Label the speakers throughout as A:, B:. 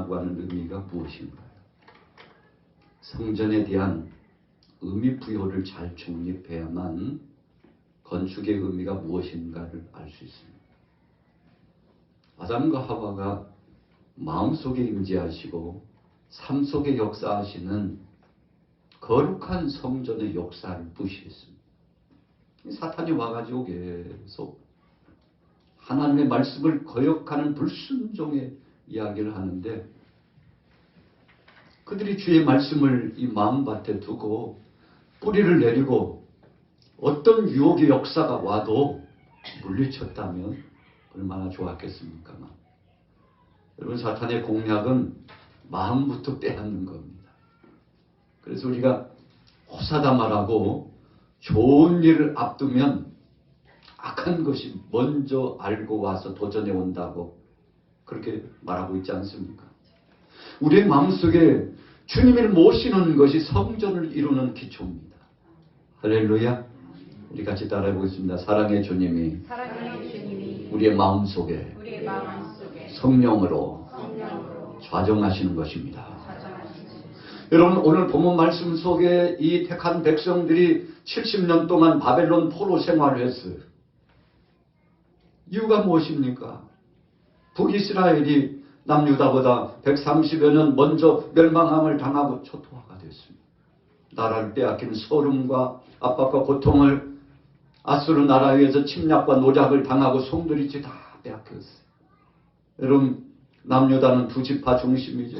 A: 성전이라고 하는 의미가 무엇인가요? 성전에 대한 의미 부여를 잘 정립해야만 건축의 의미가 무엇인가를 알 수 있습니다. 아담과 하와가 마음속에 임재하시고 삶 속에 역사하시는 거룩한 성전의 역사를 무시했습니다. 사탄이 와가지고 계속 하나님의 말씀을 거역하는 불순종의 이야기를 하는데, 그들이 주의 말씀을 이 마음밭에 두고 뿌리를 내리고 어떤 유혹의 역사가 와도 물리쳤다면 얼마나 좋았겠습니까만, 여러분, 사탄의 공략은 마음부터 빼앗는 겁니다. 그래서 우리가 호사다마라고 좋은 일을 앞두면 악한 것이 먼저 알고 와서 도전해 온다고 그렇게 말하고 있지 않습니까? 우리의 마음속에 주님을 모시는 것이 성전을 이루는 기초입니다. 할렐루야. 우리 같이 따라해 보겠습니다. 사랑의 주님이 우리의 마음속에 성령으로 좌정하시는 것입니다. 여러분, 오늘 본문 말씀 속에 이 택한 백성들이 70년 동안 바벨론 포로 생활을 했어요. 이유가 무엇입니까? 북이스라엘이 남유다보다 130여 년 먼저 멸망함을 당하고 초토화가 됐습니다. 나라를 빼앗긴 소름과 압박과 고통을 아수르 나라에서 침략과 노작을 당하고 송두리째 다 빼앗겼어요. 여러분, 남유다는 2지파 중심이죠.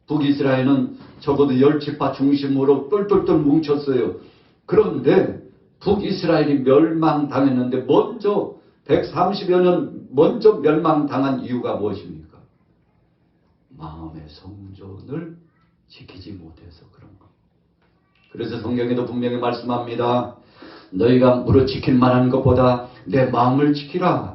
A: 북이스라엘은 적어도 10지파 중심으로 똘똘똘 뭉쳤어요. 그런데 북이스라엘이 멸망당했는데 먼저 130여 년 먼저 멸망당한 이유가 무엇입니까? 마음의 성전을 지키지 못해서 그런 것. 그래서 성경에도 분명히 말씀합니다. 너희가 무릇 지킬 만한 것보다 내 마음을 지키라.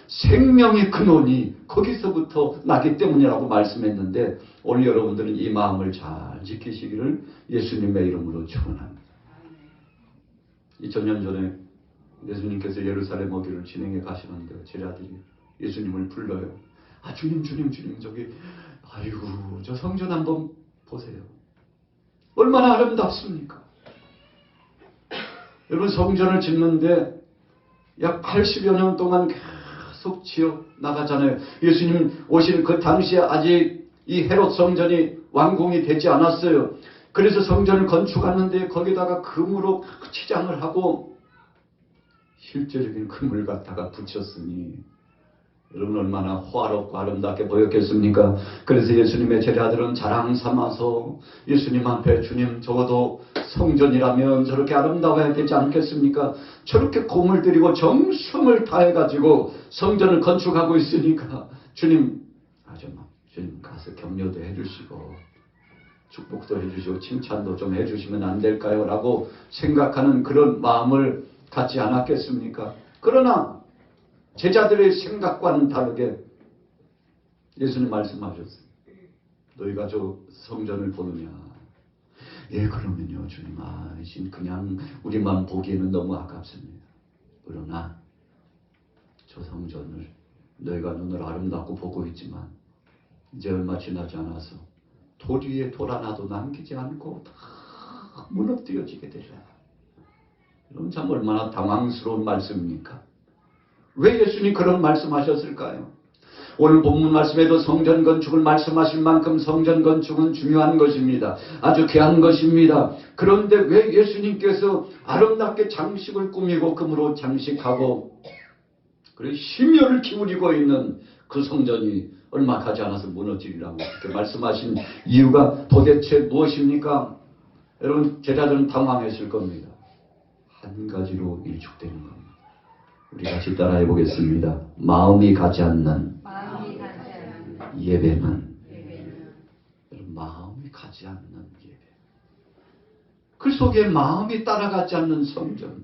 A: 생명의 근원이 거기서부터 나기 때문이라고 말씀했는데, 오늘 여러분들은 이 마음을 잘 지키시기를 예수님의 이름으로 축원합니다. 2000년 전에 예수님께서 예루살렘 어귀를 진행해 가시는데 제자들이 예수님을 불러요. 아, 주님 저기 아이고 저 성전 한번 보세요. 얼마나 아름답습니까? 여러분, 성전을 짓는데 약 80여 년 동안 계속 지어 나가잖아요. 예수님 오신 그 당시에 아직 이 헤롯 성전이 완공이 되지 않았어요. 그래서 성전을 건축하는데 거기다가 금으로 치장을 하고 실제적인 금을 갖다가 붙였으니 여러분 얼마나 화롭고 아름답게 보였겠습니까? 그래서 예수님의 제자들은 자랑 삼아서 예수님 앞에 주님 적어도 성전이라면 저렇게 아름다워야 되지 않겠습니까? 저렇게 공을 들이고 정성을 다해가지고 성전을 건축하고 있으니까 주님 가서 격려도 해주시고 축복도 해주시고 칭찬도 좀 해주시면 안 될까요? 라고 생각하는 그런 마음을 갖지 않았겠습니까? 그러나 제자들의 생각과는 다르게 예수님 말씀하셨어요. 너희가 저 성전을 보느냐? 예, 그러면요 주님, 그냥 우리만 보기에는 너무 아깝습니다. 그러나 저 성전을 너희가 눈으로 아름답고 보고 있지만 이제 얼마 지나지 않아서 돌 위에 돌 하나도 남기지 않고 다 무너뜨려지게 되리라. 여러분, 참 얼마나 당황스러운 말씀입니까? 왜 예수님이 그런 말씀하셨을까요? 오늘 본문 말씀에도 성전 건축을 말씀하신 만큼 성전 건축은 중요한 것입니다. 아주 귀한 것입니다. 그런데 왜 예수님께서 아름답게 장식을 꾸미고 금으로 장식하고 그리고 심혈을 기울이고 있는 그 성전이 얼마 가지 않아서 무너지리라고 그렇게 말씀하신 이유가 도대체 무엇입니까? 여러분, 제자들은 당황했을 겁니다. 한 가지로 일축되는 겁니다. 우리 같이 따라해 보겠습니다. 마음이 가지 않는 예배는 마음이 가지 않는 예배. 그 속에 마음이 따라가지 않는 성전.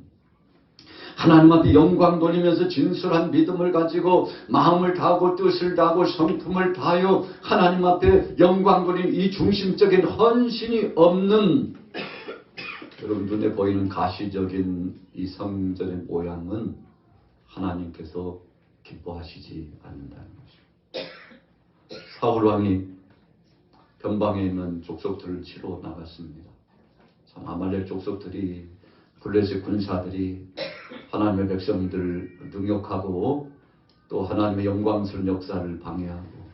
A: 하나님 앞에 영광 돌리면서 진솔한 믿음을 가지고 마음을 다하고 뜻을 다하고 성품을 다하여 하나님 앞에 영광 돌리는 이 중심적인 헌신이 없는, 여러분 눈에 보이는 가시적인 이 성전의 모양은 하나님께서 기뻐하시지 않는다는 것입니다. 사울 왕이 변방에 있는 족속들을 치러 나갔습니다. 참 아말렉 족속들이 블레셋 군사들이 하나님의 백성들을 능욕하고 또 하나님의 영광스러운 역사를 방해하고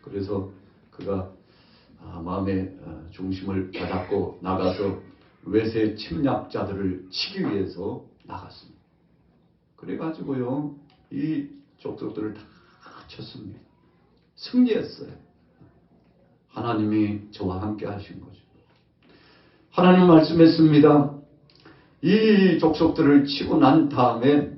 A: 그래서 그가 마음의 중심을 다잡고 나가서 외세 침략자들을 치기 위해서 나갔습니다. 그래가지고요 이 족속들을 다 쳤습니다. 승리했어요. 하나님이 저와 함께 하신 거죠. 하나님 말씀했습니다. 이 족속들을 치고 난 다음에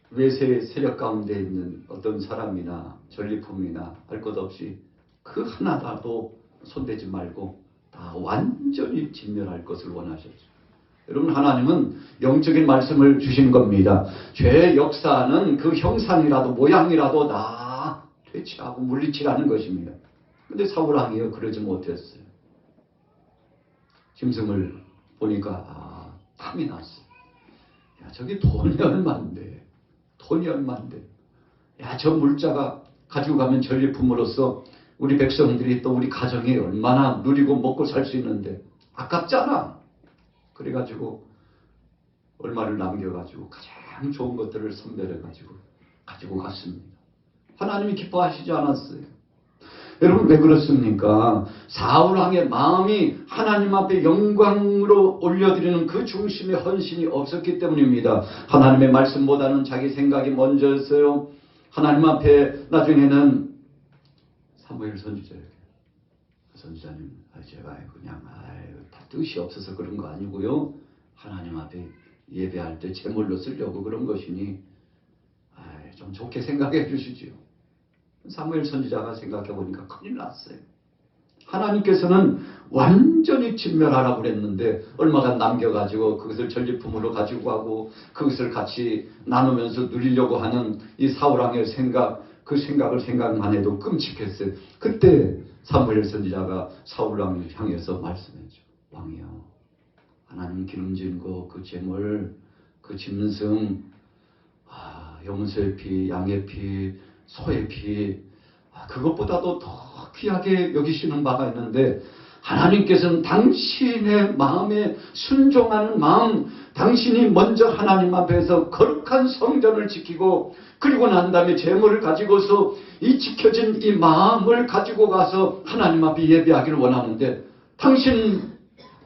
A: 외세 세력 가운데 있는 어떤 사람이나 전리품이나 할 것 없이 그 하나라도 손대지 말고 다 완전히 진멸할 것을 원하셨죠. 여러분 하나님은 영적인 말씀을 주신 겁니다. 죄의 역사는 그 형상이라도 모양이라도 다 퇴치하고 물리치라는 것입니다. 근데 사울왕이요 그러지 못했어요. 짐승을 보니까 탐이 났어요. 야 저기 돈이 얼만데 돈이 얼만데 야 저 물자가 가지고 가면 전리품으로서 우리 백성들이 또 우리 가정이 얼마나 누리고 먹고 살 수 있는데 아깝잖아. 그래가지고 얼마를 남겨가지고 가장 좋은 것들을 선별해가지고 가지고 갔습니다. 하나님이 기뻐하시지 않았어요. 여러분 왜 그렇습니까? 사울왕의 마음이 하나님 앞에 영광으로 올려드리는 그 중심의 헌신이 없었기 때문입니다. 하나님의 말씀보다는 자기 생각이 먼저였어요. 하나님 앞에 나중에는 사무엘 선지자에게 선지자님 제가 그냥 다 뜻이 없어서 그런 거 아니고요. 하나님 앞에 예배할 때 제물로 쓰려고 그런 것이니 좀 좋게 생각해 주시지요. 사무엘 선지자가 생각해 보니까 큰일 났어요. 하나님께서는 완전히 진멸하라고 그랬는데 얼마간 남겨가지고 그것을 전리품으로 가지고 가고 그것을 같이 나누면서 누리려고 하는 이 사울왕의 생각, 그 생각을 생각만 해도 끔찍했어요. 그때 사무엘 선지자가 사울왕을 향해서 말씀했죠. 왕이여, 하나님 기름진 거, 그 제물, 그 짐승, 염소의 피, 양의 피, 소의 피, 그것보다도 더 귀하게 여기시는 바가 있는데 하나님께서는 당신의 마음에 순종하는 마음, 당신이 먼저 하나님 앞에서 거룩한 성전을 지키고 그리고 난 다음에 제물을 가지고서 이 지켜진 이 마음을 가지고 가서 하나님 앞에 예배하기를 원하는데 당신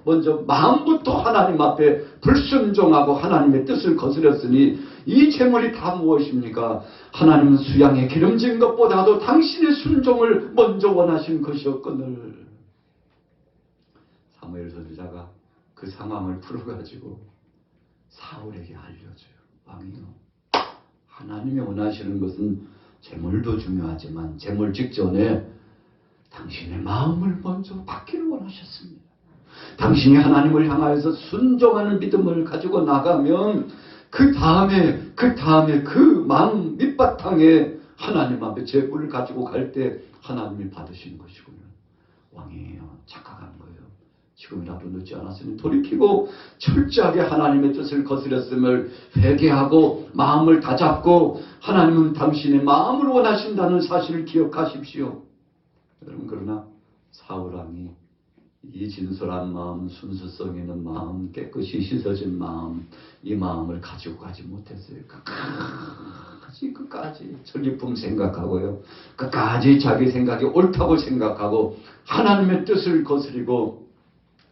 A: 먼저 마음부터 하나님 앞에 불순종하고 하나님의 뜻을 거스렸으니 이 제물이 다 무엇입니까? 하나님은 수양에 기름진 것보다도 당신의 순종을 먼저 원하신 것이었거늘. 사무엘 선지자가 그 상황을 풀어가지고 사울에게 알려줘요. 왕이요, 하나님이 원하시는 것은 제물도 중요하지만 제물 직전에 당신의 마음을 먼저 받기를 원하셨습니다. 당신이 하나님을 향하여서 순종하는 믿음을 가지고 나가면 그 다음에 그 마음 밑바탕에 하나님 앞에 제물을 가지고 갈 때 하나님이 받으시는 것이군요. 왕이에요, 착각한 거예요. 지금이라도 늦지 않았으면 돌이키고 철저하게 하나님의 뜻을 거스렸음을 회개하고 마음을 다잡고 하나님은 당신의 마음을 원하신다는 사실을 기억하십시오. 여러분 그러나 사울왕이 이 진솔한 마음, 순수성 있는 마음, 깨끗이 씻어진 마음, 이 마음을 가지고 가지 못했어요. 끝까지 전리품 생각하고요. 끝까지 자기 생각이 옳다고 생각하고 하나님의 뜻을 거스리고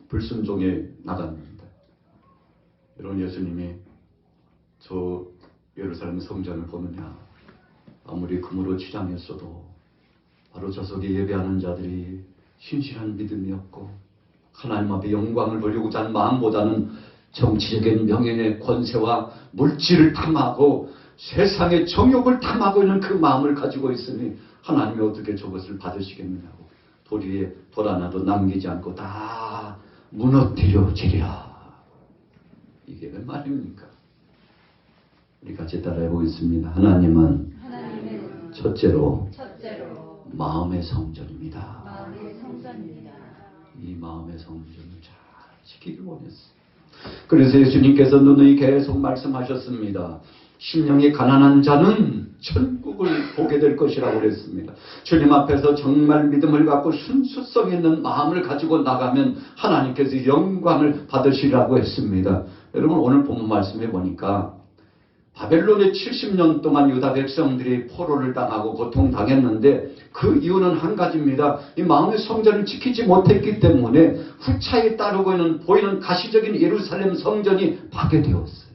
A: 불순종에 나갔습니다. 여러분 예수님이 저 예루살렘 성전을 보느냐, 아무리 금으로 치장했어도 바로 저 속에 예배하는 자들이 신실한 믿음이 없고 하나님 앞에 영광을 보려고자 하는 마음보다는 정치적인 명예의 권세와 물질을 탐하고 세상의 정욕을 탐하고 있는 그 마음을 가지고 있으니 하나님이 어떻게 저것을 받으시겠느냐고 도리에 돌 하나도 남기지 않고 다 무너뜨려지리라. 이게 웬 말입니까? 우리 같이 따라해 보겠습니다. 하나님은 첫째로 마음의 성전입니다. 이 마음의 성전을 잘 지키길 원했어요. 그래서 예수님께서 누누이 계속 말씀하셨습니다. 심령이 가난한 자는 천국을 보게 될 것이라고 그랬습니다. 주님 앞에서 정말 믿음을 갖고 순수성 있는 마음을 가지고 나가면 하나님께서 영광을 받으시라고 했습니다. 여러분, 오늘 본문 말씀해 보니까 바벨론에 70년 동안 유다 백성들이 포로를 당하고 고통당했는데 그 이유는 한 가지입니다. 이 마음의 성전을 지키지 못했기 때문에 후차에 따르고 있는 보이는 가시적인 예루살렘 성전이 파괴되었어요.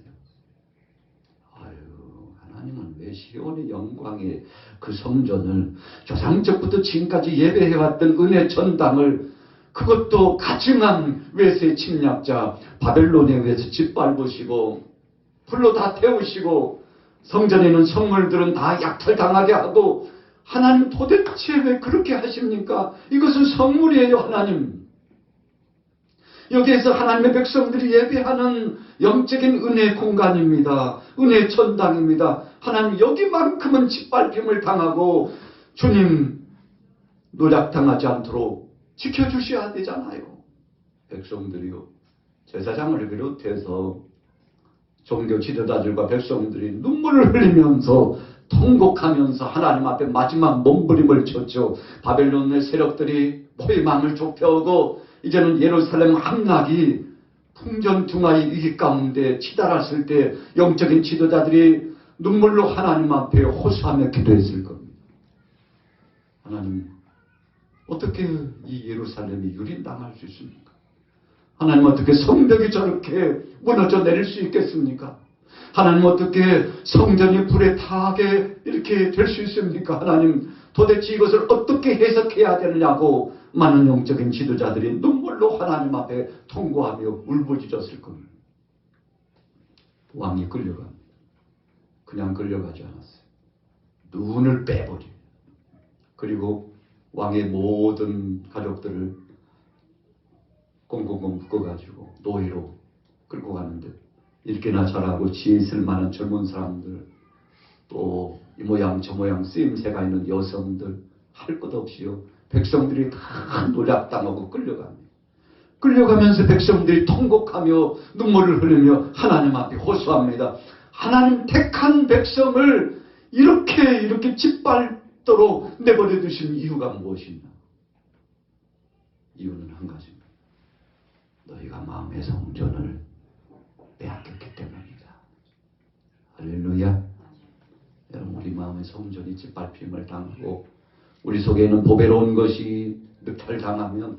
A: 하나님은 왜 시온의 영광의 그 성전을 조상적부터 지금까지 예배해왔던 은혜 전당을 그것도 가증한 외세 침략자 바벨론에 의해서 짓밟으시고 불로 다 태우시고 성전에 있는 성물들은 다 약탈당하게 하고 하나님 도대체 왜 그렇게 하십니까? 이것은 성물이에요. 하나님. 여기에서 하나님의 백성들이 예배하는 영적인 은혜 공간입니다. 은혜 전당입니다. 하나님 여기만큼은 짓밟힘을 당하고 주님 노략당하지 않도록 지켜주셔야 되잖아요. 백성들이요. 제사장을 비롯해서 종교 지도자들과 백성들이 눈물을 흘리면서 통곡하면서 하나님 앞에 마지막 몸부림을 쳤죠. 바벨론의 세력들이 포위망을 좁혀오고 이제는 예루살렘 함락이 풍전등화의 위기 가운데 치달았을 때 영적인 지도자들이 눈물로 하나님 앞에 호소하며 기도했을 겁니다. 하나님, 어떻게 이 예루살렘이 유린당할 수 있습니까? 하나님, 어떻게 성벽이 저렇게 무너져 내릴 수 있겠습니까? 하나님, 어떻게 성전이 불에 타게 이렇게 될 수 있습니까? 하나님, 도대체 이것을 어떻게 해석해야 되느냐고 많은 영적인 지도자들이 눈물로 하나님 앞에 통고하며 울부짖었을 겁니다. 왕이 끌려갑니다. 그냥 끌려가지 않았어요. 눈을 빼버려요. 그리고 왕의 모든 가족들을 꽁꽁꽁 묶어가지고 노예로 끌고 가는데 이렇게나 잘하고 지혜 있을 만한 젊은 사람들, 또 이 모양 저 모양 쓰임새가 있는 여성들, 할 것 없이요. 백성들이 다 노략당하고 끌려갑니다. 끌려가면서 백성들이 통곡하며 눈물을 흘리며 하나님 앞에 호소합니다. 하나님 택한 백성을 이렇게 짓밟도록 내버려 두신 이유가 무엇이냐? 이유는 한 가지입니다. 너희가 마음의 성전을 빼앗겼기 때문이다. 할렐루야. 여러분, 우리 마음의 성전이 짓밟힘을 당하고 우리 속에는 보배로운 것이 늑탈당하면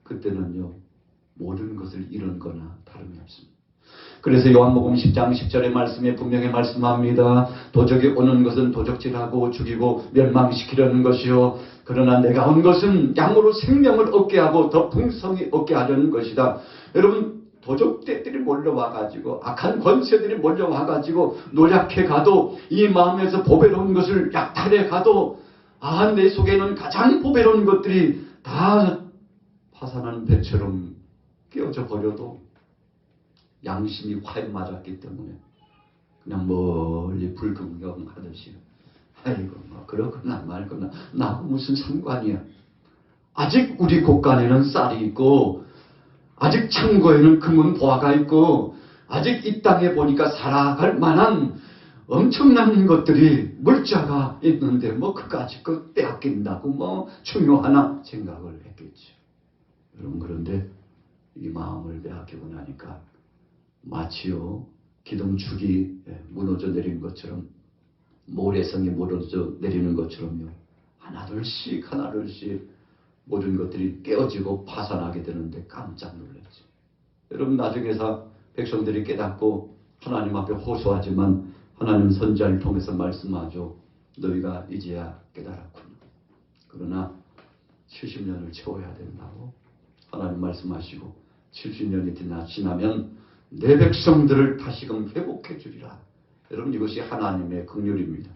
A: 그때는요 모든 것을 잃은 거나 다름이 없습니다. 그래서 요한복음 10장 10절의 말씀에 분명히 말씀합니다. 도적이 오는 것은 도적질하고 죽이고 멸망시키려는 것이요, 그러나 내가 온 것은 양으로 생명을 얻게 하고 더 풍성히 얻게 하려는 것이다. 여러분, 도적들이 몰려와가지고 악한 권세들이 몰려와가지고 노략해 가도 이 마음에서 보배로운 것을 약탈해 가도 내 속에는 가장 보배로운 것들이 다 파산하는 배처럼 깨어져 버려도 양심이 화에 맞았기 때문에 그냥 멀리 불구경하듯이 아이고 뭐 그렇거나 말거나 나하고 무슨 상관이야. 아직 우리 곳간에는 쌀이 있고 아직 창고에는 금은 보화가 있고 아직 이 땅에 보니까 살아갈 만한 엄청난 것들이 물자가 있는데 뭐 그까짓 것 빼앗긴다고 뭐 중요하나 생각을 했겠죠. 여러분, 그런데 이 마음을 빼앗기고 나니까 마치요 기둥축이 무너져 내린 것처럼, 모래성이 무너져 내리는 것처럼요, 하나둘씩 모든 것들이 깨어지고 파산하게 되는데 깜짝 놀랐죠. 여러분, 나중에서 백성들이 깨닫고 하나님 앞에 호소하지만 하나님 선지자를 통해서 말씀하죠. 너희가 이제야 깨달았구나. 그러나 70년을 채워야 된다고 하나님 말씀하시고 70년이 지나면 내 백성들을 다시금 회복해 주리라. 여러분, 이것이 하나님의 긍휼입니다.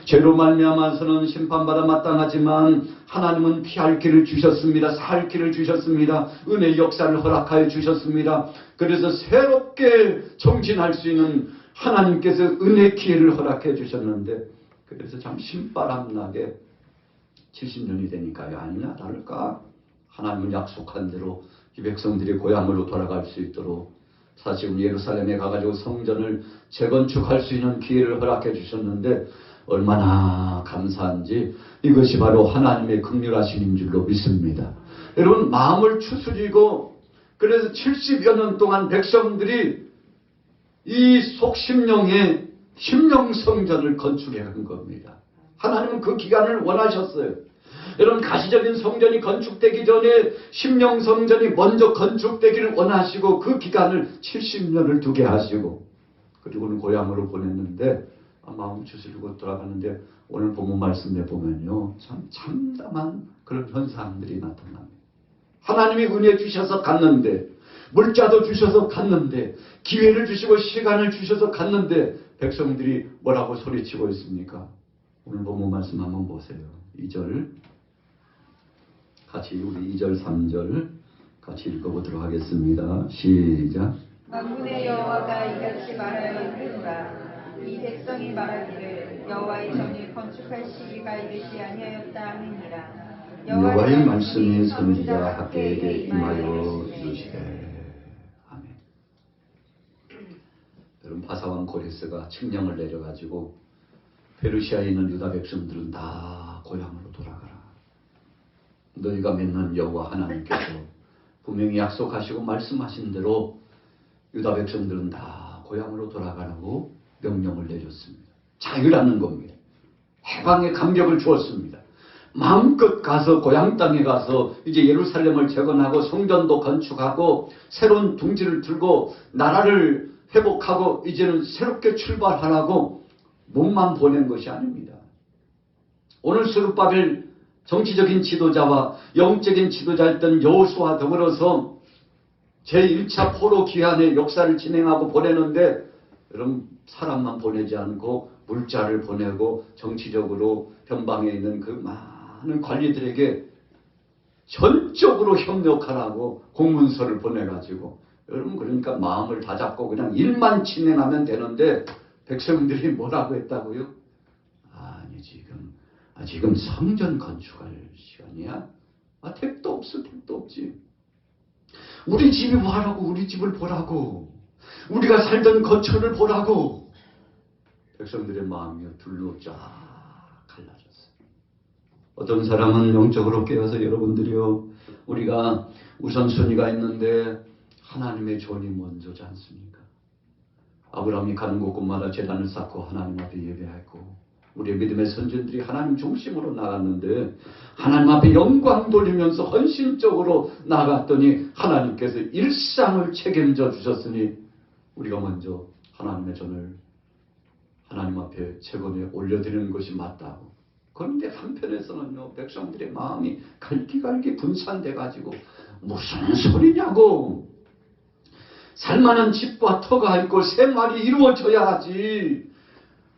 A: 죄로 말미암아서는 심판받아 마땅하지만 하나님은 피할 길을 주셨습니다. 살 길을 주셨습니다. 은혜의 역사를 허락하여 주셨습니다. 그래서 새롭게 정진할 수 있는 하나님께서 은혜 기회를 허락해 주셨는데, 그래서 참 신바람나게 70년이 되니까요, 아니나 다를까 하나님은 약속한 대로 이 백성들이 고향으로 돌아갈 수 있도록 사실 예루살렘에 가가지고 성전을 재건축할 수 있는 기회를 허락해 주셨는데 얼마나 감사한지 이것이 바로 하나님의 긍휼하심인 줄로 믿습니다. 여러분 마음을 추스리고 그래서 70여 년 동안 백성들이 이 속심령의 심령 성전을 건축해 간 겁니다. 하나님은 그 기간을 원하셨어요. 여러분 가시적인 성전이 건축되기 전에 심령 성전이 먼저 건축되기를 원하시고 그 기간을 70년을 두게 하시고 그리고는 고향으로 보냈는데 마음 추스리고 돌아가는데 오늘 본문 말씀에 보면요 참 참담한 그런 현상들이 나타납니다. 하나님이 은혜 주셔서 갔는데 물자도 주셔서 갔는데 기회를 주시고 시간을 주셔서 갔는데 백성들이 뭐라고 소리치고 있습니까? 오늘 본문 말씀 한번 보세요. 2절 같이 우리 2절 3절 같이 읽어보도록 하겠습니다. 시작.
B: 만군의 여호와가 이같이 말하여 이르노라. 이 백성이 말하기를 여호와의 전을 건축할 시기가 이르지 아니하였다 하느니라.
A: 여호와의 말씀이 선지자 학개에게 임하여 이르시되. 아멘. 여러분 바사왕 고레스가 칙령을 내려가지고 페르시아에 있는 유다 백성들은 다 고향으로 돌아가라. 너희가 믿는 여호와 하나님께서 분명히 약속하시고 말씀하신 대로 유다 백성들은 다 고향으로 돌아가라고 명령을 내렸습니다. 자유라는 겁니다. 해방의 감격을 주었습니다. 마음껏 가서 고향 땅에 가서 이제 예루살렘을 재건하고 성전도 건축하고 새로운 둥지를 들고 나라를 회복하고 이제는 새롭게 출발하라고 몸만 보낸 것이 아닙니다. 오늘 스룹바벨 정치적인 지도자와 영적인 지도자였던 여호수아와 더불어서 제1차 포로 기한의 역사를 진행하고 보내는데 여러분 사람만 보내지 않고 물자를 보내고 정치적으로 변방에 있는 그 많은 관리들에게 전적으로 협력하라고 공문서를 보내가지고 여러분 그러니까 마음을 다잡고 그냥 일만 진행하면 되는데 백성들이 뭐라고 했다고요? 아니 지금 성전 건축할 시간이야? 택도 없어 택도 없지. 우리 집이 뭐하라고 우리 집을 보라고 우리가 살던 거처를 보라고. 백성들의 마음이 둘로 쫙 갈라졌어요. 어떤 사람은 영적으로 깨어서 여러분들이요 우리가 우선순위가 있는데 하나님의 존이 먼저지 않습니까? 아브라함이 가는 곳곳마다 제단을 쌓고 하나님 앞에 예배하고 우리의 믿음의 선진들이 하나님 중심으로 나갔는데 하나님 앞에 영광 돌리면서 헌신적으로 나갔더니 하나님께서 일상을 책임져 주셨으니 우리가 먼저 하나님의 전을 하나님 앞에 재건에 올려드리는 것이 맞다고. 그런데 한편에서는요 백성들의 마음이 갈기갈기 분산돼 가지고 무슨 소리냐고. 살만한 집과 터가 있고 생활이 이루어져야 하지.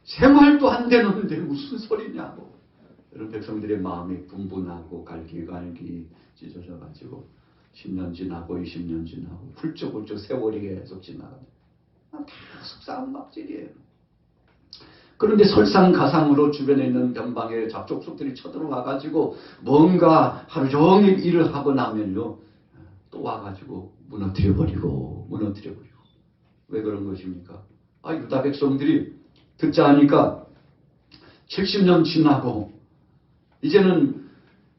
A: 생활도 안 되는데 무슨 소리냐고. 이런 백성들의 마음이 분분하고 갈기갈기 찢어져 가지고 10년 지나고 20년 지나고 훌쩍훌쩍 세월이 계속 지나가고 계속 싸움박질이에요. 그런데 설상가상으로 주변에 있는 변방의 잡족속들이 쳐들어와 가지고 뭔가 하루 종일 일을 하고 나면요 또 와가지고 무너뜨려버리고 왜 그런 것입니까? 유다 백성들이 듣자 하니까 70년 지나고 이제는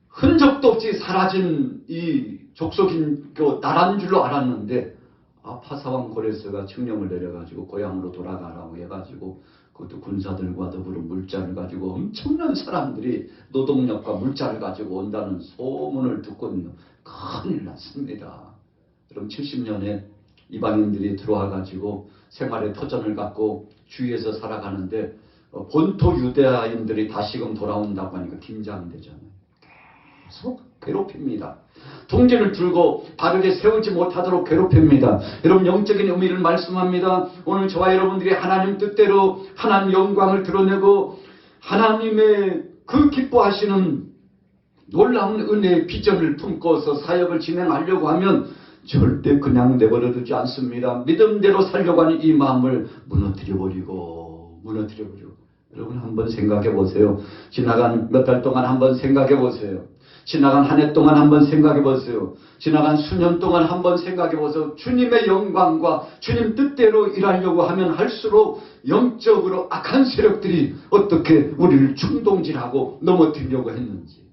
A: 흔적도 없이 사라진 이 족속인 나라인 줄로 알았는데 파사왕 고레스가 칙령을 내려가지고 고향으로 돌아가라고 해가지고 그것도 군사들과 더불어 물자를 가지고 엄청난 사람들이 노동력과 물자를 가지고 온다는 소문을 듣고는요 큰일 났습니다. 그럼 70년에 이방인들이 들어와가지고 생활의 터전을 갖고 주위에서 살아가는데 본토 유대인들이 다시금 돌아온다고 하니까 긴장되잖아요. 계속 괴롭힙니다. 둥지를 들고 바르게 세우지 못하도록 괴롭힙니다. 여러분 영적인 의미를 말씀합니다. 오늘 저와 여러분들이 하나님 뜻대로 하나님 영광을 드러내고 하나님의 그 기뻐하시는 놀라운 은혜의 비전을 품고서 사역을 진행하려고 하면 절대 그냥 내버려두지 않습니다. 믿음대로 살려고 하는 이 마음을 무너뜨려버리고 여러분 한번 생각해 보세요. 지나간 몇 달 동안 한번 생각해 보세요. 지나간 한 해 동안 한번 생각해 보세요. 지나간 수년 동안 한번 생각해 보세요. 주님의 영광과 주님 뜻대로 일하려고 하면 할수록 영적으로 악한 세력들이 어떻게 우리를 충동질하고 넘어뜨리려고 했는지.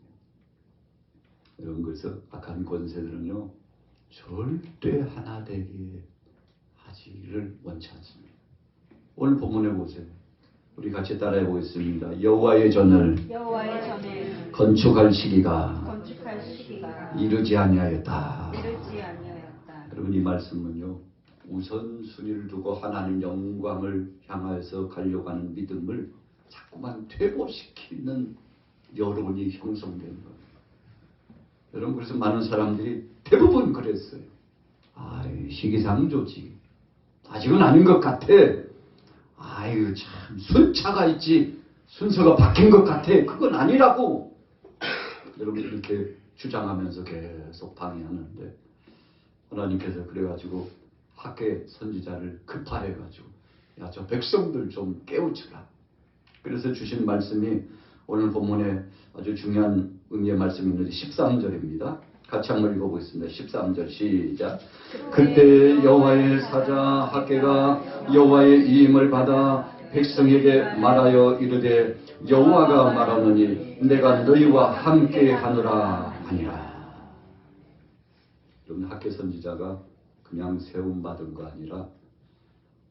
A: 여러분, 그래서 악한 권세들은요, 절대 하나 되게 하지를 원치 않습니다. 오늘 본문에 보세요. 우리 같이 따라해 보겠습니다. 여호와의 전을 건축할 시기가 이르지 아니하였다. 여러분, 이 말씀은요, 우선순위를 두고 하나님 영광을 향하여서 가려고 하는 믿음을 자꾸만 퇴보시키는 여론이 형성된 거예요. 여러분, 그래서 많은 사람들이 대부분 그랬어요. 시기상 좋지. 아직은 아닌 것 같아. 아유, 참 순차가 있지. 순서가 바뀐 것 같아. 그건 아니라고. 여러분, 이렇게 주장하면서 계속 방해하는데 하나님께서 그래가지고 학계 선지자를 급파해가지고 야, 저 백성들 좀 깨우쳐라. 그래서 주신 말씀이 오늘 본문에 아주 중요한 의미의 말씀이 있는데 13절입니다. 같이 한번 읽어보겠습니다. 13절 시작. 그때 여호와의 사자 학개가 여호와의 이임을 받아 백성에게 말하여 이르되 여호와가 말하노니 내가 너희와 함께 하노라 하니라. 여러분, 학개 선지자가 그냥 세움받은 거 아니라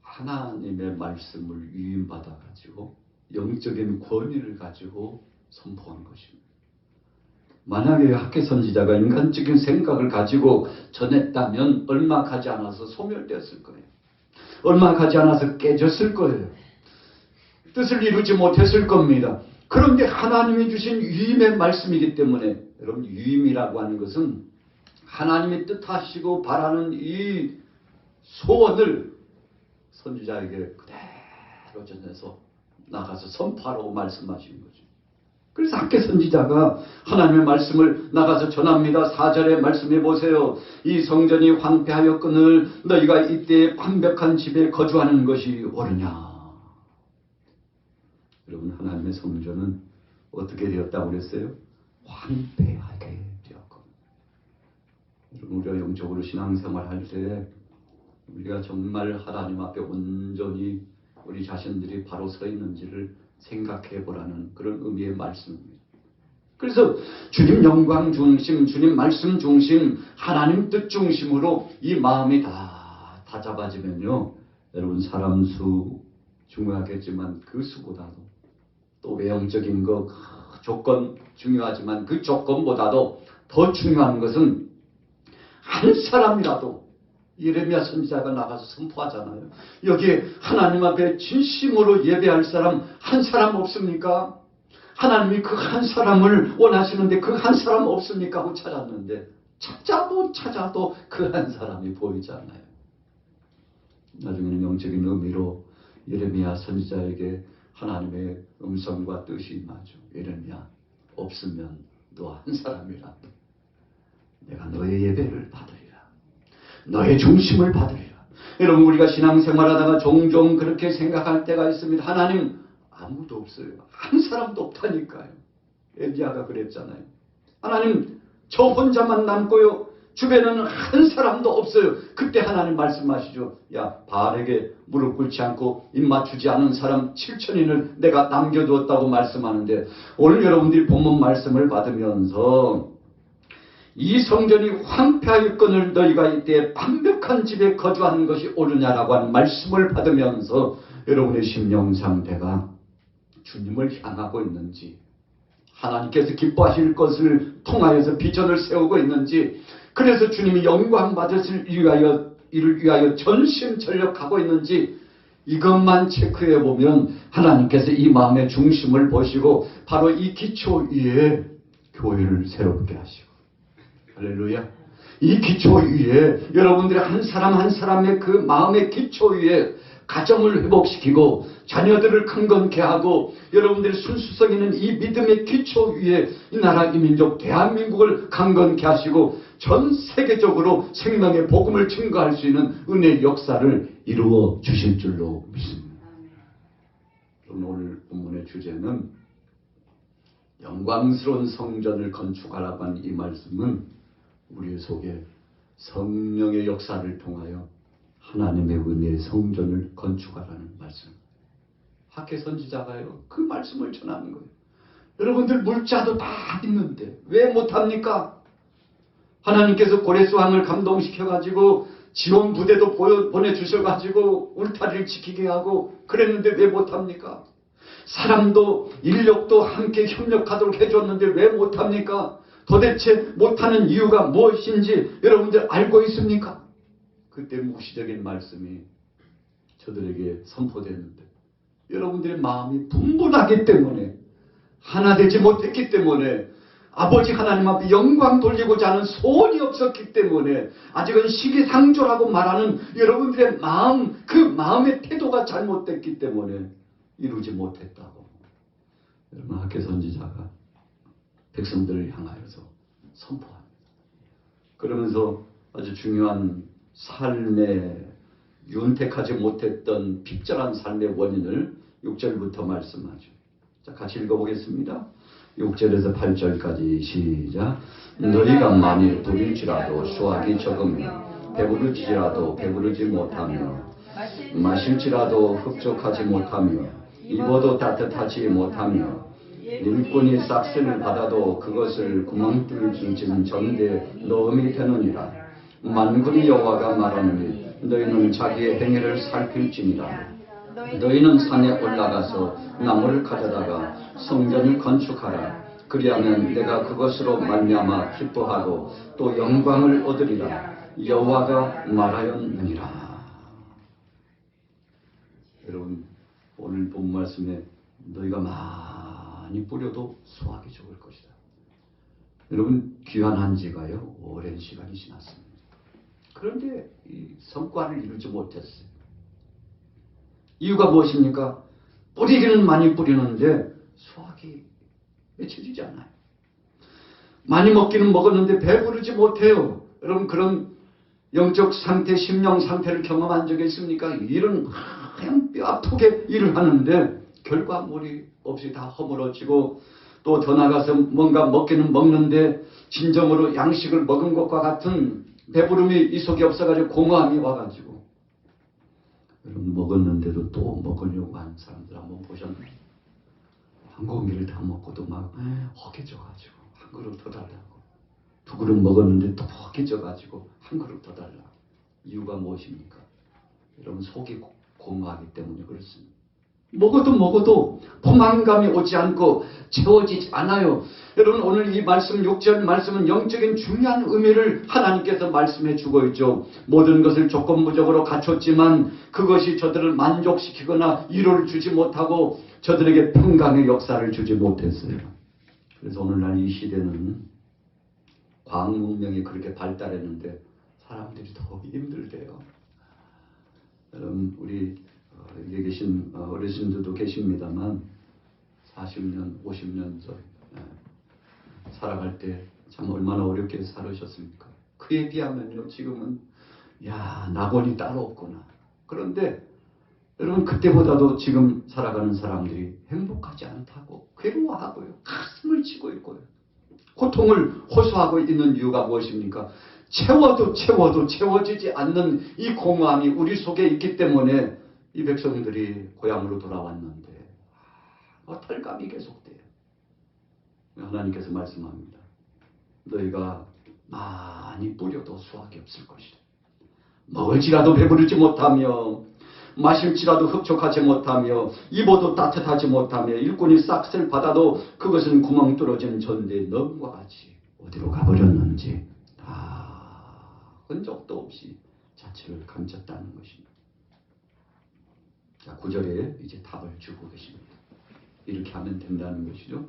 A: 하나님의 말씀을 위임받아 가지고 영적인 권위를 가지고 선포한 것입니다. 만약에 학개 선지자가 인간적인 생각을 가지고 전했다면 얼마 가지 않아서 소멸되었을 거예요. 얼마 가지 않아서 깨졌을 거예요. 뜻을 이루지 못했을 겁니다. 그런데 하나님이 주신 위임의 말씀이기 때문에, 여러분, 위임이라고 하는 것은 하나님이 뜻하시고 바라는 이 소원을 선지자에게 그대로 전해서 나가서 선포하라고 말씀하신 거죠. 그래서 학개 선지자가 하나님의 말씀을 나가서 전합니다. 4절의 말씀해 보세요. 이 성전이 황폐하였거늘 너희가 이때 완벽한 집에 거주하는 것이 옳으냐. 여러분, 하나님의 성전은 어떻게 되었다고 그랬어요? 황폐하게 되었거든요. 여러분, 우리가 영적으로 신앙생활 할 때 우리가 정말 하나님 앞에 온전히 우리 자신들이 바로 서 있는지를 생각해 보라는 그런 의미의 말씀입니다. 그래서 주님 영광 중심, 주님 말씀 중심, 하나님 뜻 중심으로 이 마음이 다 잡아지면요, 여러분, 사람 수 중요하겠지만 그 수보다도 또 외형적인 거 조건 중요하지만 그 조건보다도 더 중요한 것은 한 사람이라도, 예레미야 선지자가 나가서 선포하잖아요. 여기에 하나님 앞에 진심으로 예배할 사람 한 사람 없습니까? 하나님이 그 한 사람을 원하시는데 그 한 사람 없습니까? 하고 찾았는데 찾아도 그 한 사람이 보이지 않아요. 나중에는 영적인 의미로 예레미야 선지자에게 하나님의 음성과 뜻이 임하죠. 예레미야, 없으면 너 한 사람이라도 내가 너의 예배를 받으리라. 너의 중심을 받으리라. 여러분, 우리가 신앙생활하다가 종종 그렇게 생각할 때가 있습니다. 하나님, 아무도 없어요. 한 사람도 없다니까요. 엘리야가 그랬잖아요. 하나님, 저 혼자만 남고요. 주변에는 한 사람도 없어요. 그때 하나님 말씀하시죠. 야, 바알에게 무릎 꿇지 않고 입 맞추지 않은 사람 7천인을 내가 남겨두었다고 말씀하는데, 오늘 여러분들이 본문 말씀을 받으면서 이 성전이 황폐하였거늘 너희가 이때 완벽한 집에 거주하는 것이 옳으냐라고 하는 말씀을 받으면서 여러분의 심령 상태가 주님을 향하고 있는지, 하나님께서 기뻐하실 것을 통하여서 비전을 세우고 있는지, 그래서 주님이 영광 받으실 이를 위하여 전심전력하고 있는지, 이것만 체크해 보면 하나님께서 이 마음의 중심을 보시고 바로 이 기초 위에 교회를 새롭게 하시고, 할렐루야. 이 기초 위에 여러분들이 한 사람 한 사람의 그 마음의 기초 위에 가정을 회복시키고 자녀들을 강건케 하고 여러분들이 순수성 있는 이 믿음의 기초 위에 이 나라 이 민족 대한민국을 강건케 하시고 전 세계적으로 생명의 복음을 증거할 수 있는 은혜의 역사를 이루어 주실 줄로 믿습니다. 오늘 본문의 주제는 영광스러운 성전을 건축하라고 하는 이 말씀은 우리 속에 성령의 역사를 통하여 하나님의 은혜의 성전을 건축하라는 말씀. 학계 선지자가요 그 말씀을 전하는 거예요. 여러분들 물자도 다 있는데 왜 못합니까? 하나님께서 고레스 왕을 감동시켜가지고 지원 부대도 보내주셔가지고 울타리를 지키게 하고 그랬는데 왜 못합니까? 사람도 인력도 함께 협력하도록 해줬는데 왜 못합니까? 도대체 못하는 이유가 무엇인지 여러분들 알고 있습니까? 그때 무시적인 말씀이 저들에게 선포됐는데 여러분들의 마음이 분분하기 때문에 하나 되지 못했기 때문에 아버지 하나님 앞에 영광 돌리고자 하는 소원이 없었기 때문에 아직은 시기상조라고 말하는 여러분들의 마음, 그 마음의 태도가 잘못됐기 때문에 이루지 못했다고. 여러분 학계 선지자가 백성들을 향하여서 선포합니다. 그러면서 아주 중요한 삶의 윤택하지 못했던 핍절한 삶의 원인을 6절부터 말씀하죠. 자, 같이 읽어보겠습니다. 6절에서 8절까지 시작. 너희가 만일 부릴지라도 수확이 적으며 배부르지라도 배부르지 못하며 마실지라도 흡족하지 못하며 입어도 따뜻하지 못하며 일꾼이 싹쓸을 받아도 그것을 구멍 뚫는 전대에 넣음이 되느니라. 만군의 여호와가 말하노니 너희는 자기의 행위를 살필지니라. 너희는 산에 올라가서 나무를 가져다가 성전을 건축하라. 그리하면 내가 그것으로 말미암아 기뻐하고 또 영광을 얻으리라. 여호와가 말하였느니라. 여러분 오늘 본 말씀에 너희가 많이 뿌려도 수확이 적을 것이다. 여러분 귀한 한지가요 오랜 시간이 지났습니다. 그런데 이 성과를 이루지 못했어요. 이유가 무엇입니까? 뿌리기는 많이 뿌리는데 수확이 맺혀지지 않아요. 많이 먹기는 먹었는데 배부르지 못해요. 여러분 그런 영적 상태, 심령 상태를 경험한 적이 있습니까? 일은 그냥 뼈 아프게 일을 하는데 결과물이 없이 다 허물어지고 또 더 나가서 뭔가 먹기는 먹는데 진정으로 양식을 먹은 것과 같은 배부름이 이 속에 없어가지고 공허함이 와가지고 여러분 먹었는데도 또 먹으려고 하는 사람들 한번 보셨나요? 한 공기를 다 먹고도 막 허기져가지고 한 그릇 더 달라고 두 그릇 먹었는데 또 허기져가지고 한 그릇 더 달라고. 이유가 무엇입니까? 여러분 속이 공허하기 때문에 그렇습니다. 먹어도 포만감이 오지 않고 채워지지 않아요. 여러분 오늘 이 말씀 6절 말씀은 영적인 중요한 의미를 하나님께서 말씀해 주고 있죠. 모든 것을 조건부적으로 갖췄지만 그것이 저들을 만족시키거나 위로를 주지 못하고 저들에게 평강의 역사를 주지 못했어요. 그래서 오늘날 이 시대는 과학 문명이 그렇게 발달했는데 사람들이 더 힘들대요. 여러분 우리 여기 계신 어르신들도 계십니다만 40년, 50년 전 살아갈 때 참 얼마나 어렵게 살으셨습니까? 그에 비하면요 지금은 낙원이 따로 없구나. 그런데 여러분 그때보다도 지금 살아가는 사람들이 행복하지 않다고 괴로워하고요. 가슴을 치고 있고요. 고통을 호소하고 있는 이유가 무엇입니까? 채워도 채워지지 않는 이 공허함이 우리 속에 있기 때문에 이 백성들이 고향으로 돌아왔는데 털감이 계속돼요. 하나님께서 말씀합니다. 너희가 많이 뿌려도 수확이 없을 것이다. 먹을지라도 배부르지 못하며 마실지라도 흡족하지 못하며 입어도 따뜻하지 못하며 일꾼이 싹쓸 받아도 그것은 구멍 뚫어진 전대에 넣은 것 같이 어디로 가버렸는지 다 흔적도 없이 자체를 감췄다는 것입니다. 자, 9절에 이제 답을 주고 계십니다. 이렇게 하면 된다는 것이죠.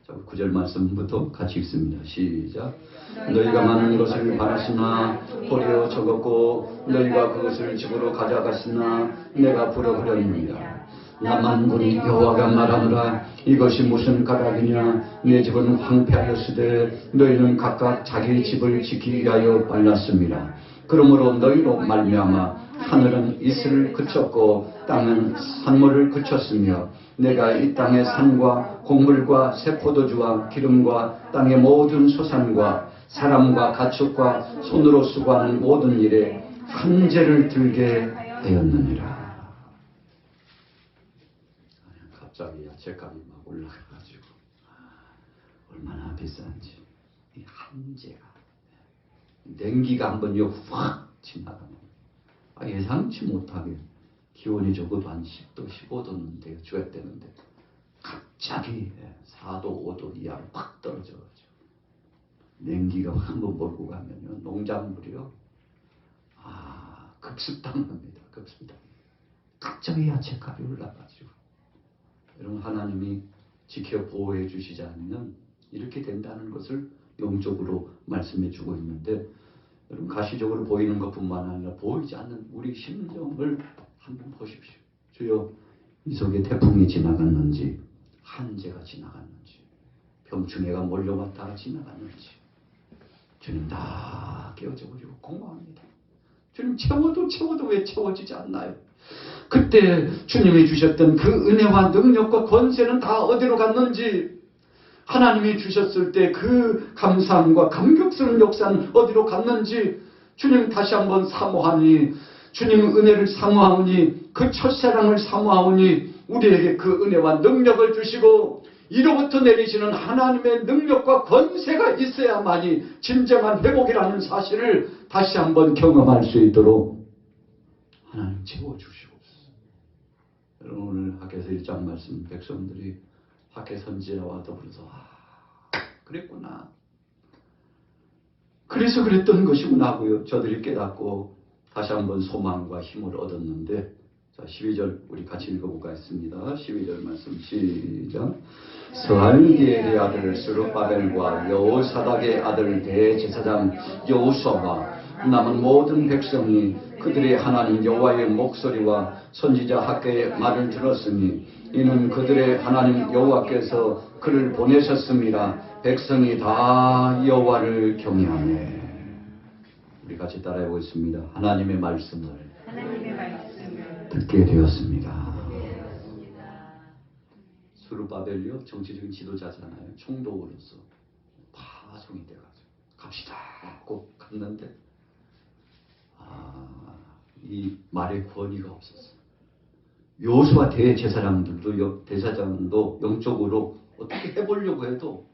A: 자, 9절 말씀부터 같이 읽습니다. 시작. 너희가 많은 것을 바랐으나 도리어 적었고 너희가 그것을 집으로 가져갔으나 내가 불어버렸느니라. 나 만군의 여호와가 말하노라. 이것이 무슨 가락이냐. 내 집은 황폐하였으되 너희는 각각 자기 집을 지키기 위하여 발랐습니다. 그러므로 너희로 말미암아 하늘은 이슬을 그쳤고 땅은 산물을 그쳤으며 내가 이 땅의 산과 곡물과 새 포도주와 기름과 땅의 모든 소산과 사람과 가축과 손으로 수고하는 모든 일에 한재를 들게 하였느니라. 갑자기 야채값이 막 올라가가지고 얼마나 비싼지 이 한재가 냉기가 한번 확 지나가면 예상치 못하게 기온이 적어도 한 10도 15도인데 줘야 되는데 갑자기 4도 5도 이하로 확 떨어져가지고 냉기가 한번 몰고 가면요 농작물이요 급습당합니다. 급습당. 갑자기 야채값이 올라가지고 여러분 하나님이 지켜 보호해 주시지 않으면 이렇게 된다는 것을 영적으로 말씀해 주고 있는데 여러분 가시적으로 보이는 것뿐만 아니라 보이지 않는 우리 심정을 한번 보십시오. 주여 이 속에 태풍이 지나갔는지 한재가 지나갔는지 병충해가 몰려왔다가 지나갔는지 주님 다 깨어져 버리고 공허합니다. 주님 채워도 왜 채워지지 않나요? 그때 주님이 주셨던 그 은혜와 능력과 권세는 다 어디로 갔는지 하나님이 주셨을 때 그 감사함과 감격스러운 역사는 어디로 갔는지 주님 다시 한번 사모하니 주님 은혜를 사모하오니 그 첫사랑을 사모하오니 우리에게 그 은혜와 능력을 주시고 이로부터 내리시는 하나님의 능력과 권세가 있어야만이 진정한 회복이라는 사실을 다시 한번 경험할 수 있도록 하나님 채워주시옵소서. 여러분 오늘 학개서 1장 말씀 백성들이 학개 선지자와 더불어서 그랬구나. 그래서 그랬던 것이구나 하고요. 저들이 깨닫고 다시 한번 소망과 힘을 얻었는데 자 12절 우리 같이 읽어보겠습니다. 12절 말씀 시작. 스알디엘의 아들 스룹바벨과 여호사닥의 아들 대제사장 여호수아와 남은 모든 백성이 그들의 하나님 여호와의 목소리와 선지자 학개의 말을 들었으니 이는 그들의 하나님 여호와께서 그를 보내셨습니다. 백성이 다 여호와를 경외하네. 우리 같이 따라해 보겠습니다. 하나님의 말씀을 듣게 되었습니다. 스룹바벨이요 정치적인 지도자잖아요. 총독으로서 파송이 돼가지고 갑시다 하고 갔는데 이 말의 권위가 없었어요. 여호수아 대제사장도 영적으로 어떻게 해보려고 해도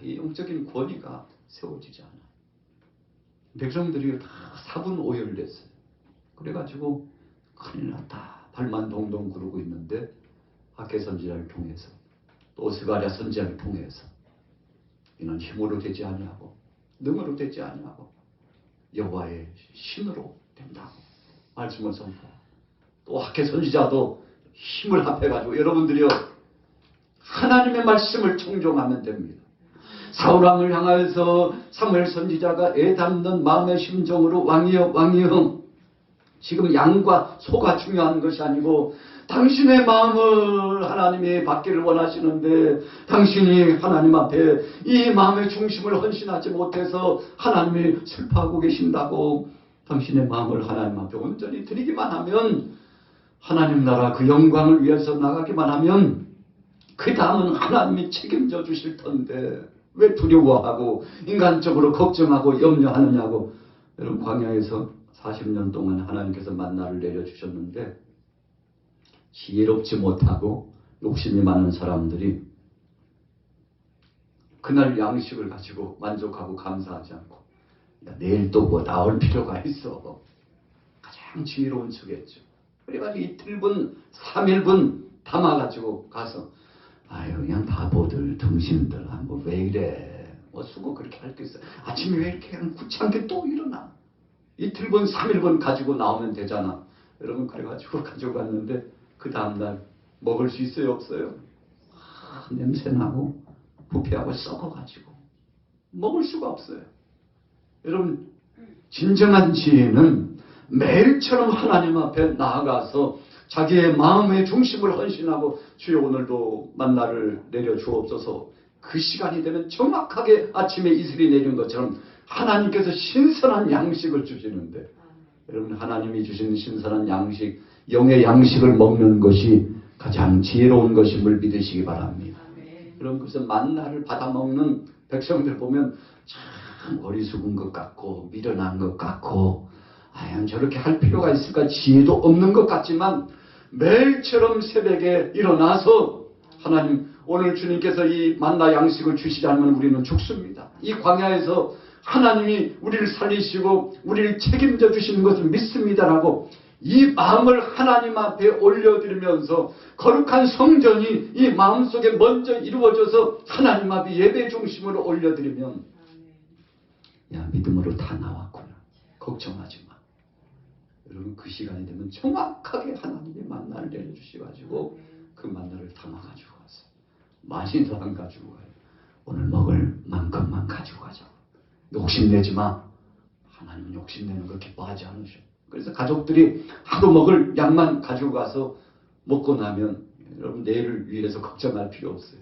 A: 이 영적인 권위가 세워지지 않아요. 백성들이 다 사분오열됐어요. 그래가지고 큰일 났다. 발만 동동 구르고 있는데 학개 선지자를 통해서 또 스가랴 선지자를 통해서 이는 힘으로 되지 아니하고 능으로 되지 아니하고 여호와의 신으로 된다고 말씀을 선포하고 또 학개 선지자도 힘을 합해가지고 여러분들이요 하나님의 말씀을 청종하면 됩니다. 사울왕을 향하여서 사무엘 선지자가 애담는 마음의 심정으로 왕이여 지금 양과 소가 중요한 것이 아니고 당신의 마음을 하나님이 받기를 원하시는데 당신이 하나님 앞에 이 마음의 중심을 헌신하지 못해서 하나님이 슬퍼하고 계신다고 당신의 마음을 하나님 앞에 온전히 드리기만 하면 하나님 나라 그 영광을 위해서 나가기만 하면 그 다음은 하나님이 책임져 주실 텐데 왜 두려워하고 인간적으로 걱정하고 염려하느냐고. 여러분 광야에서 40년 동안 하나님께서 만나를 내려주셨는데 지혜롭지 못하고 욕심이 많은 사람들이 그날 양식을 가지고 만족하고 감사하지 않고 내일 또 뭐 나올 필요가 있어. 가장 지혜로운 척했죠. 그래가지고 이틀분 3일분 담아가지고 가서 아유 그냥 바보들 등신들 뭐 왜 이래 뭐 수고 그렇게 할 게 있어. 아침에 왜 이렇게 그냥 구차하게 또 일어나. 이틀분 3일분 가지고 나오면 되잖아. 여러분 그래가지고 가지고 갔는데 그 다음날 먹을 수 있어요 없어요? 냄새나고 부패하고 썩어가지고 먹을 수가 없어요. 여러분 진정한 지혜는 매일처럼 하나님 앞에 나아가서 자기의 마음의 중심을 헌신하고 주여 오늘도 만나를 내려주옵소서. 그 시간이 되면 정확하게 아침에 이슬이 내린 것처럼 하나님께서 신선한 양식을 주시는데 여러분 하나님이 주신 신선한 양식, 영의 양식을 먹는 것이 가장 지혜로운 것임을 믿으시기 바랍니다. 여러분 그래서 만나를 받아먹는 백성들 보면 참 어리숙은 것 같고 미련한 것 같고 저렇게 할 필요가 있을까 지혜도 없는 것 같지만 매일처럼 새벽에 일어나서 하나님 오늘 주님께서 이 만나 양식을 주시지 않으면 우리는 죽습니다. 이 광야에서 하나님이 우리를 살리시고 우리를 책임져 주시는 것을 믿습니다라고 이 마음을 하나님 앞에 올려드리면서 거룩한 성전이 이 마음속에 먼저 이루어져서 하나님 앞에 예배 중심으로 올려드리면 야 믿음으로 다 나왔구나. 걱정하지 마. 여러분 그 시간이 되면 정확하게 하나님이 만나를 내려주셔가지고 그 만나를 담아가지고 가서 많이도 안 가지고 가요. 오늘 먹을 만큼만 가지고 가자고. 욕심내지 마. 하나님은 욕심내는 걸 기뻐하지 않으셔. 그래서 가족들이 하루 먹을 양만 가지고 가서 먹고 나면 여러분 내일을 위해서 걱정할 필요 없어요.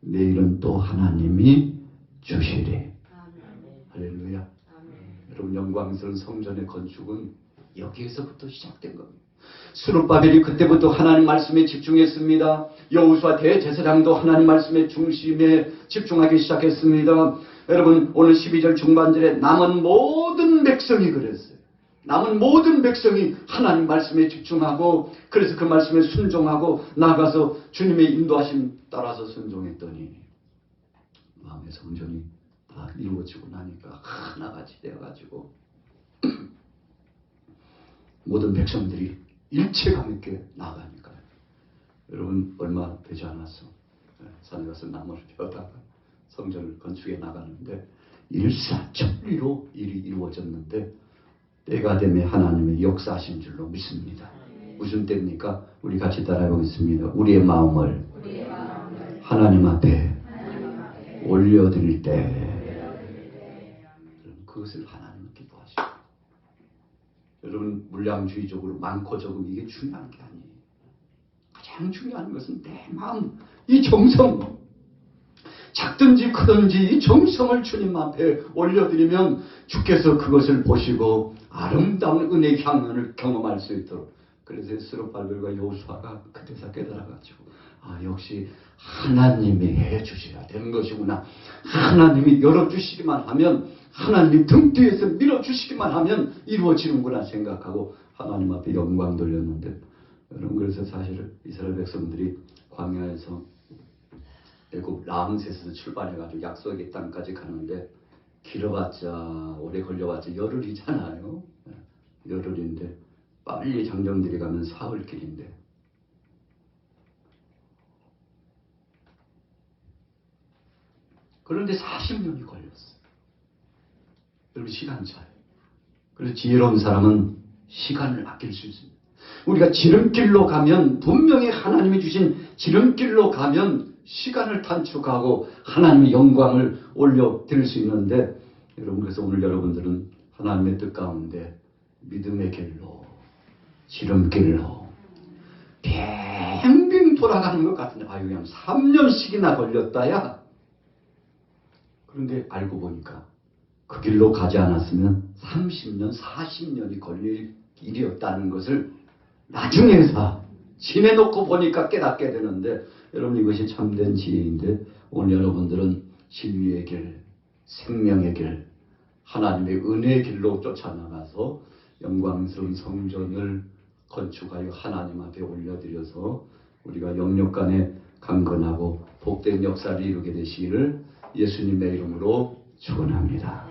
A: 내일은 또 하나님이 주시리. 할렐루야. 여러분 영광스러운 성전의 건축은 여기에서부터 시작된 겁니다. 스룹바벨이 그때부터 하나님 말씀에 집중했습니다. 여호수아 대제사장도 하나님 말씀의 중심에 집중하기 시작했습니다. 여러분 오늘 12절 중반절에 남은 모든 백성이 그랬어요. 남은 모든 백성이 하나님 말씀에 집중하고 그래서 그 말씀에 순종하고 나아가서 주님의 인도하심 따라서 순종했더니 마음의 성전이 다 이루어지고 나니까 하나같이 되어가지고 모든 백성들이 일체감 있게 나아가니까요. 여러분 얼마 되지 않았어. 산에 가서 나무를 베어다가 성전을 건축해 나가는데 일사천리로 일이 이루어졌는데 때가 되면 하나님의 역사하신 줄로 믿습니다. 무슨 때입니까? 우리 같이 따라해보겠습니다. 우리의 마음을 하나님 앞에 올려드릴 때 그것을 하나님은 기뻐하시고 여러분 물량주의적으로 많고 적음 이게 중요한 게 아니에요. 가장 중요한 것은 내 마음 이 정성 작든지 크든지 이 정성을 주님 앞에 올려드리면 주께서 그것을 보시고 아름다운 은혜의 향연을 경험할 수 있도록 그래서 스룹바벨과 여호수아가 그때서 깨달아가지고 역시 하나님이 해주셔야 되는 것이구나. 하나님이 열어주시기만 하면 하나님이 등 뒤에서 밀어주시기만 하면 이루어지는구나 생각하고 하나님 앞에 영광 돌렸는데 여러분 그래서 사실 이스라엘 백성들이 광야에서 애굽 라암세스에서 출발해가지고 약속의 땅까지 가는데 길어봤자 오래 걸려봤자 열흘이잖아요. 열흘인데 빨리 장정들이 가면 사흘길인데 그런데 40년이 걸렸어요. 여러분 시간 차이. 그래서 지혜로운 사람은 시간을 아낄 수 있습니다. 우리가 지름길로 가면 분명히 하나님이 주신 지름길로 가면 시간을 단축하고 하나님의 영광을 올려드릴 수 있는데 여러분 그래서 오늘 여러분들은 하나님의 뜻 가운데 믿음의 길로 지름길로 빙빙 돌아가는 것 같은데 그냥 3년씩이나 걸렸다야. 그런데 알고 보니까 그 길로 가지 않았으면 30년 40년이 걸릴 일이었다는 것을 나중에서 지내놓고 보니까 깨닫게 되는데 여러분 이것이 참된 지혜인데 오늘 여러분들은 진리의 길, 생명의 길, 하나님의 은혜의 길로 쫓아나가서 영광스러운 성전을 건축하여 하나님 앞에 올려드려서 우리가 영육간에 강건하고 복된 역사를 이루게 되시기를 예수님의 이름으로 축원합니다.